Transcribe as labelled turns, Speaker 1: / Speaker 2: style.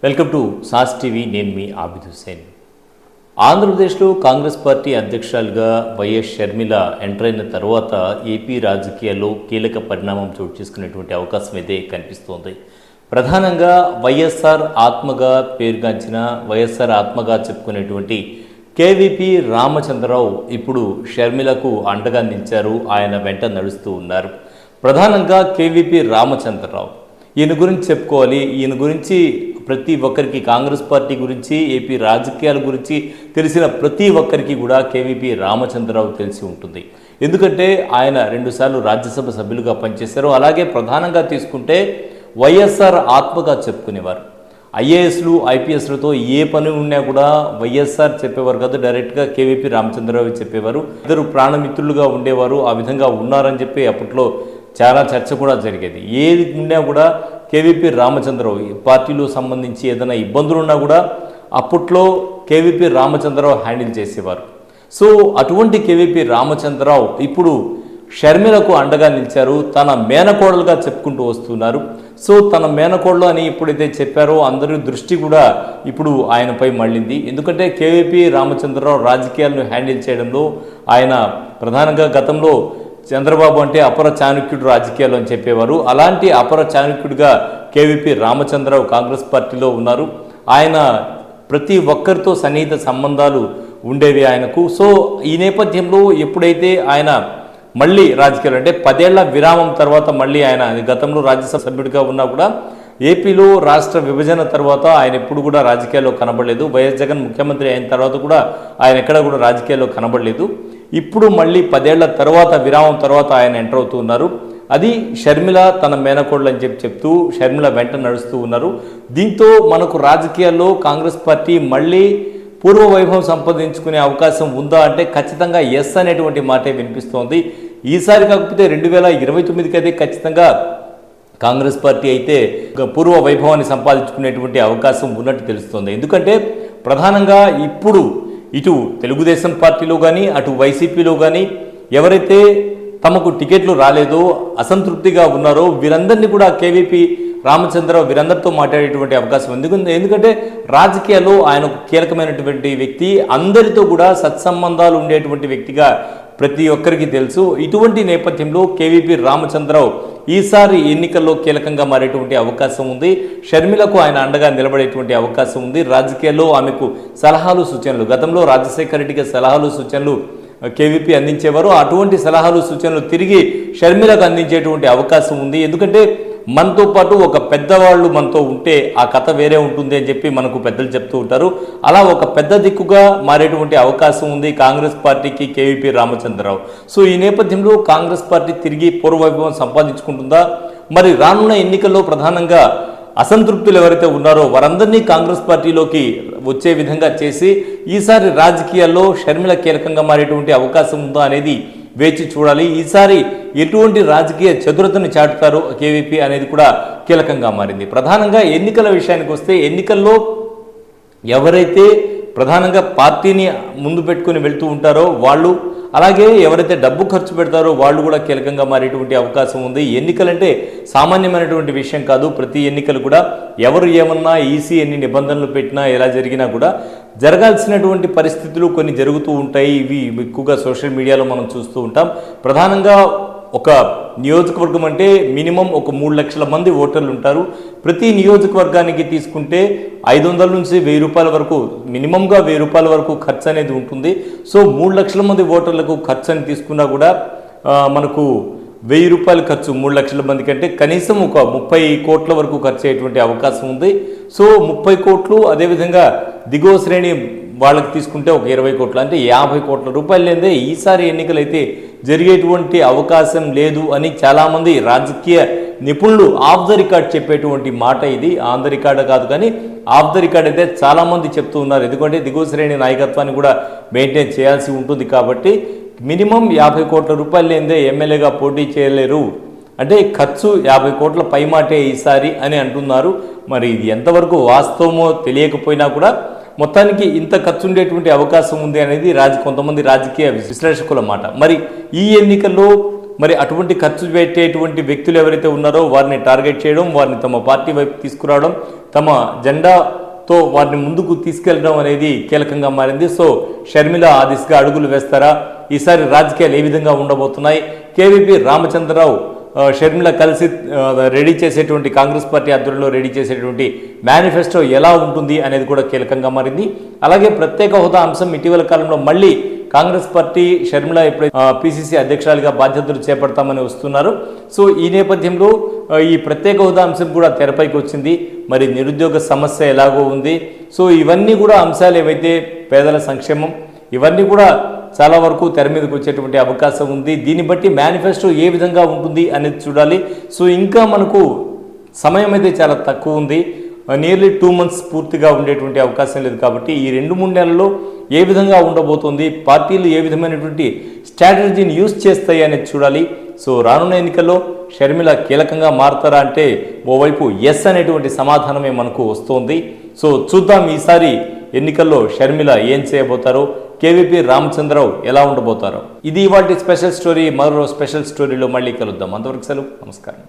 Speaker 1: Welcome to sauce TV. నేను మీ ఆబిద్ హుసేన్. ఆంధ్రప్రదేశ్లో Congress party అధ్యక్షురాలుగా వైఎస్ షర్మిల ఎంటర్ అయిన తర్వాత ఏపీ రాజకీయాల్లో కీలక పరిణామం చోటు చేసుకునేటువంటి అవకాశం అయితే కనిపిస్తోంది. ప్రధానంగా వైఎస్ఆర్ ఆత్మగా పేరుగాంచిన వైఎస్ఆర్ ఆత్మగా చెప్పుకునేటువంటి కేవీపీ రామచంద్రరావు ఇప్పుడు షర్మిలకు అండగా నిలిచారు. ఆయన వెంట నడుస్తూ ఉన్నారు. ప్రధానంగా కేవీపీ రామచంద్రరావు ఈయన గురించి చెప్పుకోవాలి. ఈయన గురించి ప్రతి ఒక్కరికి, కాంగ్రెస్ పార్టీ గురించి, ఏపీ రాజకీయాల గురించి తెలిసిన ప్రతి ఒక్కరికి కూడా కేవీపీ రామచంద్రరావు తెలిసి ఉంటుంది. ఎందుకంటే ఆయన 2 సార్లు రాజ్యసభ సభ్యులుగా పనిచేశారు. అలాగే ప్రధానంగా తీసుకుంటే వైఎస్ఆర్ ఆత్మగా చెప్పుకునేవారు. ఐఏఎస్లు ఐపీఎస్లతో ఏ పని ఉన్నా కూడా వైఎస్ఆర్ చెప్పేవారు కాదు, డైరెక్ట్గా కేవీపీ రామచంద్రరావు చెప్పేవారు. ఇద్దరు ప్రాణమిత్రులుగా ఉండేవారు. ఆ విధంగా ఉన్నారని చెప్పి అప్పట్లో చాలా చర్చ కూడా జరిగేది. ఏది ఉన్నా కూడా కేవీపీ రామచంద్రరావు పార్టీలో సంబంధించి ఏదైనా ఇబ్బందులు ఉన్నా కూడా అప్పట్లో కేవీపీ రామచంద్రరావు హ్యాండిల్ చేసేవారు. సో అటువంటి కేవీపీ రామచంద్రరావు ఇప్పుడు షర్మిలకు అండగా నిలిచారు. తన మేనకోడలుగా చెప్పుకుంటూ వస్తున్నారు. సో తన మేనకోడలు అని ఎప్పుడైతే చెప్పారో అందరి దృష్టి కూడా ఇప్పుడు ఆయనపై మళ్ళింది. ఎందుకంటే కేవీపీ రామచంద్రరావు రాజకీయాలను హ్యాండిల్ చేయడంలో ఆయన ప్రధానంగా గతంలో చంద్రబాబు అంటే అపర చాణక్యుడు రాజకీయాలు అని చెప్పేవారు. అలాంటి అపర చాణక్యుడిగా కేవీపీ రామచంద్రరావు కాంగ్రెస్ పార్టీలో ఉన్నారు. ఆయన ప్రతి ఒక్కరితో సన్నిహిత సంబంధాలు ఉండేవి ఆయనకు. సో ఈ నేపథ్యంలో ఎప్పుడైతే ఆయన మళ్ళీ రాజకీయాలు అంటే 10 ఏళ్ల విరామం తర్వాత మళ్ళీ ఆయన గతంలో రాజ్యసభ సభ్యుడిగా ఉన్నా కూడా ఏపీలో రాష్ట్ర విభజన తర్వాత ఆయన ఎప్పుడు కూడా రాజకీయాల్లో కనబడలేదు. వైఎస్ జగన్ ముఖ్యమంత్రి అయిన తర్వాత కూడా ఆయన ఎక్కడ కూడా రాజకీయాల్లో కనబడలేదు. ఇప్పుడు మళ్ళీ 10 ఏళ్ల తర్వాత విరామం తర్వాత ఆయన ఎంటర్ అవుతూ ఉన్నారు. అది షర్మిల తన మేనకోడలు అని చెప్తూ షర్మిల వెంట నడుస్తూ ఉన్నారు. దీంతో మనకు రాజకీయాల్లో కాంగ్రెస్ పార్టీ మళ్ళీ పూర్వ వైభవం సంపాదించుకునే అవకాశం ఉందా అంటే ఖచ్చితంగా ఎస్ అనేటువంటి మాటే వినిపిస్తోంది. ఈసారి కాకపోతే 2029కి అయితే ఖచ్చితంగా కాంగ్రెస్ పార్టీ అయితే పూర్వ వైభవాన్ని సంపాదించుకునేటువంటి అవకాశం ఉన్నట్టు తెలుస్తోంది. ఎందుకంటే ప్రధానంగా ఇప్పుడు ఇటు తెలుగుదేశం పార్టీలో కానీ అటు వైసీపీలో కానీ ఎవరైతే తమకు టికెట్లు రాలేదో, అసంతృప్తిగా ఉన్నారో వీరందరినీ కూడా కేవీపీ రామచంద్రరావు వీరందరితో మాట్లాడేటువంటి అవకాశం ఉంది. ఎందుకంటే రాజకీయాల్లో ఆయన కీలకమైనటువంటి వ్యక్తి, అందరితో కూడా సత్సంబంధాలు ఉండేటువంటి వ్యక్తిగా ప్రతి ఒక్కరికి తెలుసు. ఇటువంటి నేపథ్యంలో కేవీపీ రామచంద్రరావు ఈసారి ఎన్నికల్లో కీలకంగా మారేటువంటి అవకాశం ఉంది. షర్మిలకు ఆయన అండగా నిలబడేటువంటి అవకాశం ఉంది. రాజకీయాల్లో ఆమెకు సలహాలు సూచనలు, గతంలో రాజశేఖర రెడ్డికి సలహాలు సూచనలు కేవీపీ అందించేవారు. అటువంటి సలహాలు సూచనలు తిరిగి షర్మిలకు అందించేటువంటి అవకాశం ఉంది. ఎందుకంటే మనతో పాటు ఒక పెద్దవాళ్ళు మనతో ఉంటే ఆ కథ వేరే ఉంటుంది అని చెప్పి మనకు పెద్దలు చెప్తూ ఉంటారు. అలా ఒక పెద్ద దిక్కుగా మారేటువంటి అవకాశం ఉంది కాంగ్రెస్ పార్టీకి కేవీపీ రామచంద్రరావు. సో ఈ నేపథ్యంలో కాంగ్రెస్ పార్టీ తిరిగి పూర్వవైభవం సంపాదించుకుంటుందా? మరి రానున్న ఎన్నికల్లో ప్రధానంగా అసంతృప్తులు ఎవరైతే ఉన్నారో వారందరినీ కాంగ్రెస్ పార్టీలోకి వచ్చే విధంగా చేసి ఈసారి రాజకీయాల్లో షర్మిల కీలకంగా మారేటువంటి అవకాశం ఉందా అనేది వేచి చూడాలి. ఈసారి ఎటువంటి రాజకీయ చతురతను చాటుతారో కేవీపీ అనేది కూడా కీలకంగా మారింది. ప్రధానంగా ఎన్నికల విషయానికి వస్తే ఎన్నికల్లో ఎవరైతే ప్రధానంగా పార్టీని ముందు పెట్టుకుని వెళ్తూ ఉంటారో వాళ్ళు, అలాగే ఎవరైతే డబ్బు ఖర్చు పెడతారో వాళ్ళు కూడా కీలకంగా మారేటువంటి అవకాశం ఉంది. ఎన్నికలంటే సామాన్యమైనటువంటి విషయం కాదు. ప్రతి ఎన్నికలు కూడా ఎవరు ఏమన్నా ఈసీ ఎన్ని నిబంధనలు పెట్టినా ఎలా జరిగినా కూడా జరగాల్సినటువంటి పరిస్థితులు కొన్ని జరుగుతూ ఉంటాయి. ఇవి ఎక్కువగా సోషల్ మీడియాలో మనం చూస్తూ ఉంటాం. ప్రధానంగా ఒక నియోజకవర్గం అంటే మినిమం ఒక 3 లక్షల మంది ఓటర్లు ఉంటారు. ప్రతి నియోజకవర్గానికి తీసుకుంటే 500 నుంచి 1000 రూపాయల వరకు, మినిమంగా 1000 రూపాయల వరకు ఖర్చు అనేది ఉంటుంది. సో 3 లక్షల మంది ఓటర్లకు ఖర్చు అని తీసుకున్నా కూడా మనకు 1000 రూపాయలు ఖర్చు 3 లక్షల మంది కంటే కనీసం ఒక 30 కోట్ల వరకు ఖర్చు అయ్యేటువంటి అవకాశం ఉంది. సో 30 కోట్లు, అదేవిధంగా దిగువ శ్రేణి వాళ్ళకి తీసుకుంటే ఒక 20 కోట్లు, అంటే 50 కోట్ల రూపాయలు లేదే ఈసారి ఎన్నికలు అయితే జరిగేటువంటి అవకాశం లేదు అని చాలామంది రాజకీయ నిపుణులు ఆఫ్ ద రికార్డ్ చెప్పేటువంటి మాట ఇది. ఆన్ ద రికార్డ్ కాదు కానీ ఆఫ్ ద రికార్డ్ అయితే చాలామంది చెప్తూ ఉన్నారు. ఎందుకంటే దిగువ శ్రేణి నాయకత్వాన్ని కూడా మెయింటైన్ చేయాల్సి ఉంటుంది కాబట్టి మినిమం 50 కోట్ల రూపాయలు లేదే ఎమ్మెల్యేగా పోటీ చేయలేరు. అంటే ఖర్చు 50 కోట్ల పైమాటే ఈసారి అని అంటున్నారు. మరి ఇది ఎంతవరకు వాస్తవమో తెలియకపోయినా కూడా మొత్తానికి ఇంత ఖర్చు ఉండేటువంటి అవకాశం ఉంది అనేది కొంతమంది రాజకీయ విశ్లేషకుల మాట. మరి ఈ ఎన్నికల్లో మరి అటువంటి ఖర్చు పెట్టేటువంటి వ్యక్తులు ఎవరైతే ఉన్నారో వారిని టార్గెట్ చేయడం, వారిని తమ పార్టీ వైపు తీసుకురావడం, తమ జెండాతో వారిని ముందుకు తీసుకెళ్లడం అనేది కీలకంగా మారింది. సో షర్మిల ఆ దిశగా అడుగులు వేస్తారా? ఈసారి రాజకీయాలు ఏ విధంగా ఉండబోతున్నాయి? కేవీపీ రామచంద్రరావు షర్మిల కలిసి రెడీ చేసేటువంటి కాంగ్రెస్ పార్టీ ఆధ్వర్యంలో రెడీ చేసేటువంటి మేనిఫెస్టో ఎలా ఉంటుంది అనేది కూడా కీలకంగా మారింది. అలాగే ప్రత్యేక హోదా అంశం ఇటీవల కాలంలో మళ్ళీ కాంగ్రెస్ పార్టీ షర్మిల ఎప్పుడైతే పిసిసి అధ్యక్షురాలిగా బాధ్యతలు చేపడతామని వస్తున్నారు. సో ఈ నేపథ్యంలో ఈ ప్రత్యేక హోదా అంశం కూడా తెరపైకి వచ్చింది. మరి నిరుద్యోగ సమస్య ఎలాగో ఉంది. సో ఇవన్నీ కూడా అంశాలు ఏవైతే పేదల సంక్షేమం ఇవన్నీ కూడా చాలా వరకు తెర మీదకి వచ్చేటువంటి అవకాశం ఉంది. దీన్ని బట్టి మేనిఫెస్టో ఏ విధంగా ఉంటుంది అనేది చూడాలి. సో ఇంకా మనకు సమయం అయితే చాలా తక్కువ ఉంది. నియర్లీ 2 months పూర్తిగా ఉండేటువంటి అవకాశం లేదు. కాబట్టి ఈ 2-3 నెలల్లో ఏ విధంగా ఉండబోతుంది, పార్టీలు ఏ విధమైనటువంటి స్ట్రాటజీని యూజ్ చేస్తాయి అనేది చూడాలి. సో రానున్న ఎన్నికల్లో షర్మిల కీలకంగా మారుతారా అంటే ఓవైపు ఎస్ అనేటువంటి సమాధానమే మనకు వస్తోంది. సో చూద్దాం ఈసారి ఎన్నికల్లో షర్మిల ఏం చేయబోతారో, కేవీపీ రామచంద్రరావు ఎలా ఉండబోతారో. ఇది ఇవాల్టి స్పెషల్ స్టోరీ. మరో స్పెషల్ స్టోరీలో మళ్ళీ కలుద్దాం. అంతవరకు సెలవు. నమస్కారం.